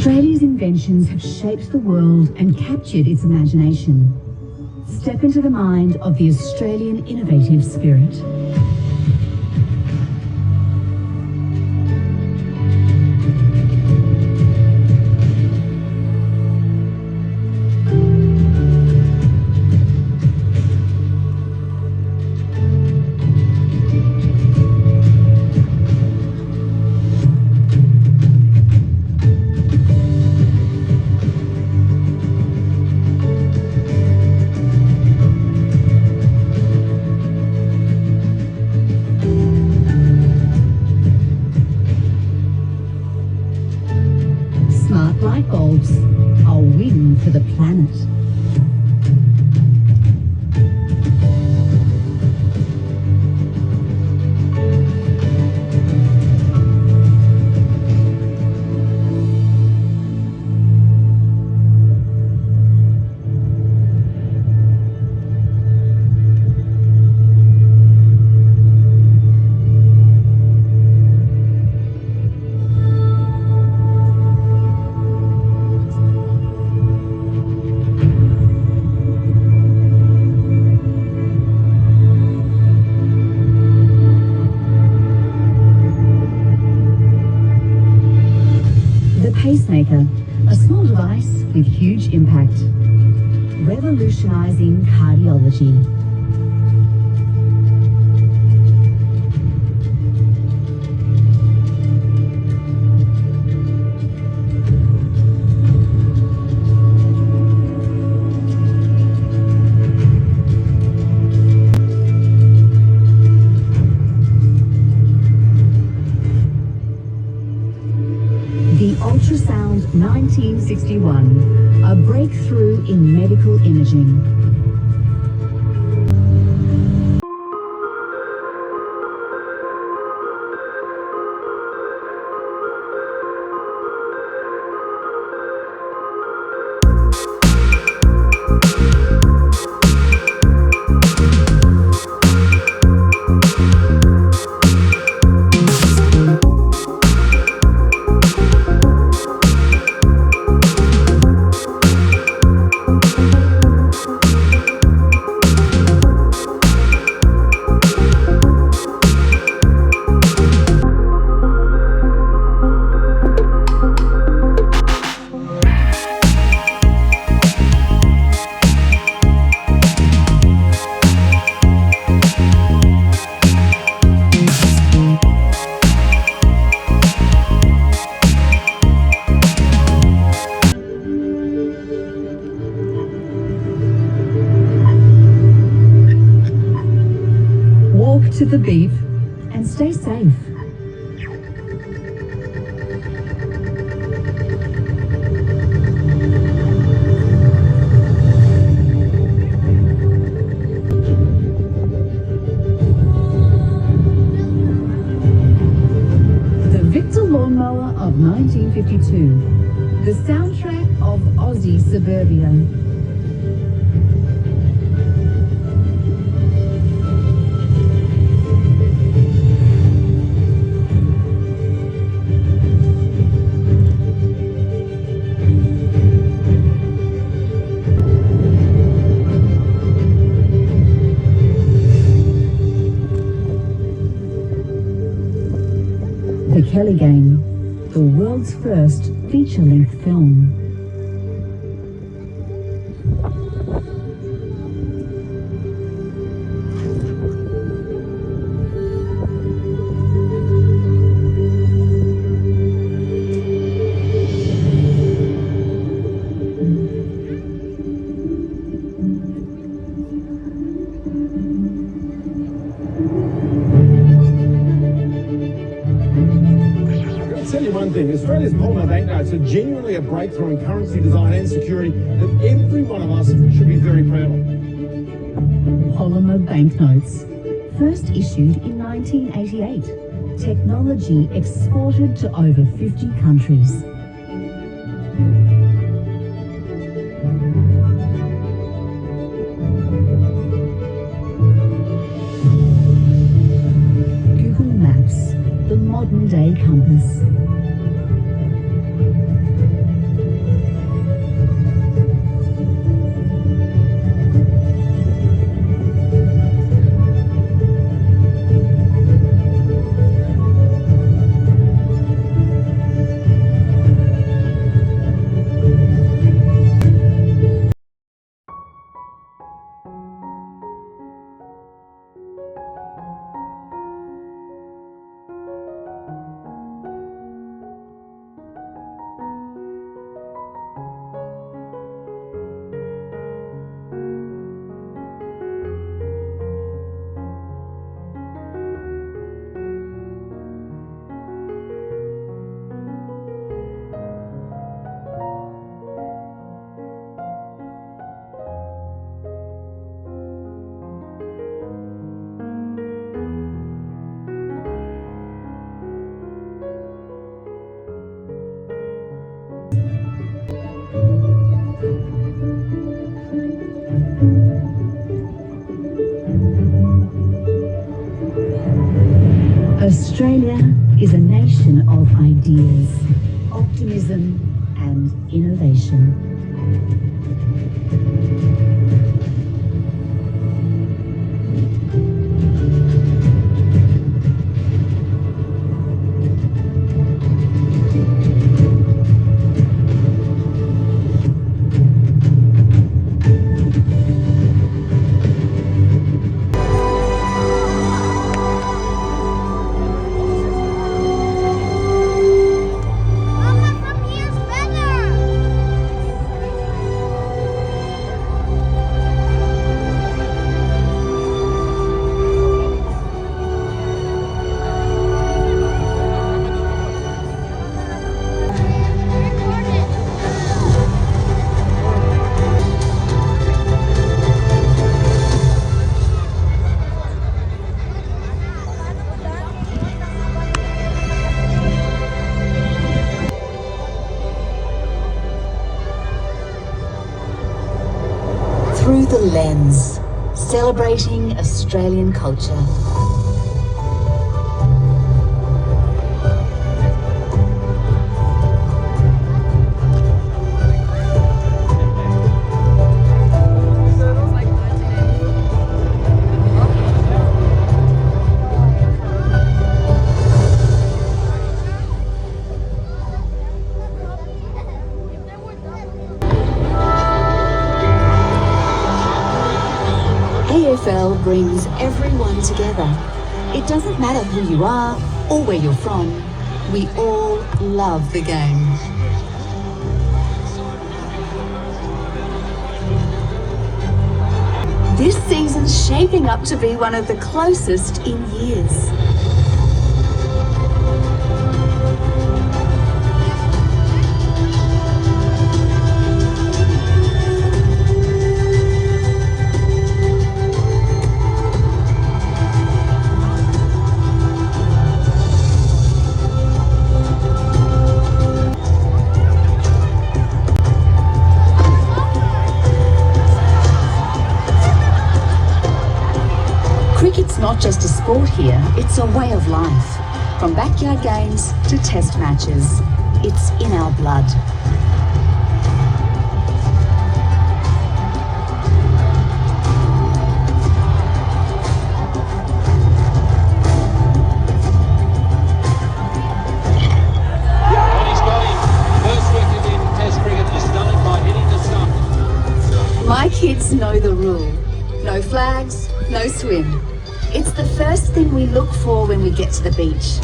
Australia's inventions have shaped the world and captured its imagination. Step into the mind of the Australian innovative spirit. Smart light bulbs, a win for the planet. Pacemaker, a small device with huge impact, revolutionising cardiology. The ultrasound 1961, a breakthrough in medical imaging. To the beep and stay safe. The Victor lawnmower of 1952, the soundtrack of Aussie suburbia. The Kelly Game, the world's first feature-length film. I'll tell you one thing, Australia's polymer banknotes are genuinely a breakthrough in currency design and security that every one of us should be very proud of. Polymer banknotes, first issued in 1988. Technology exported to over 50 countries. Google Maps, the modern-day compass. Australia is a nation of ideas, optimism and innovation. Through the lens, celebrating Australian culture. AFL brings everyone together. It doesn't matter who you are or where you're from. We all love the game. This season's shaping up to be one of the closest in years. Cricket's not just a sport here, it's a way of life. From backyard games to test matches, it's in our blood. My kids know the rule. No flags, no swim. It's the first thing we look for when we get to the beach.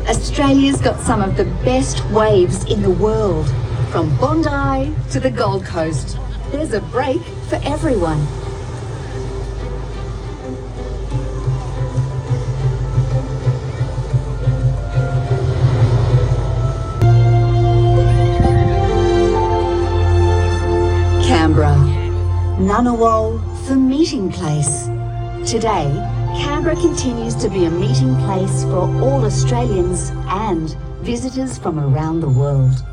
Australia's got some of the best waves in the world. From Bondi to the Gold Coast, there's a break for everyone. Canberra, Ngunnawal, the meeting place. Today, Canberra continues to be a meeting place for all Australians and visitors from around the world.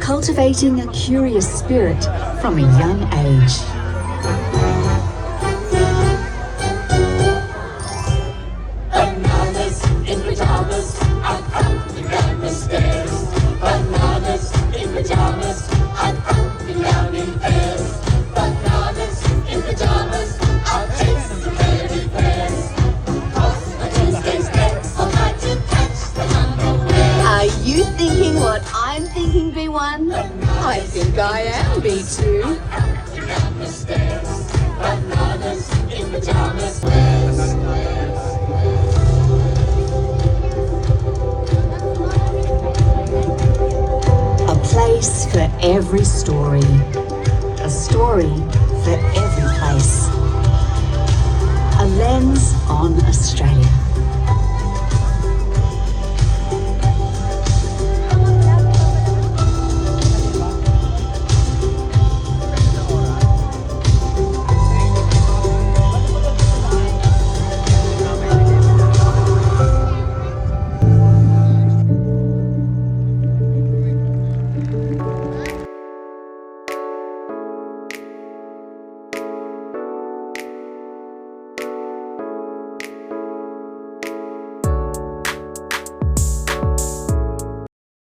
Cultivating a curious spirit from a young age. Bananas in pajamas, I'm coming down the stairs. Bananas in pajamas, I'm coming down in pairs. Bananas in pajamas, I'll take some teddy bears. Toss a Tuesday's next, I'll try to catch them unaware. Are you thinking what I'm thinking, B1? I think I am, B2. Coming down the stairs. Bananas in pajamas. every story. A story for every place. A lens on Australia.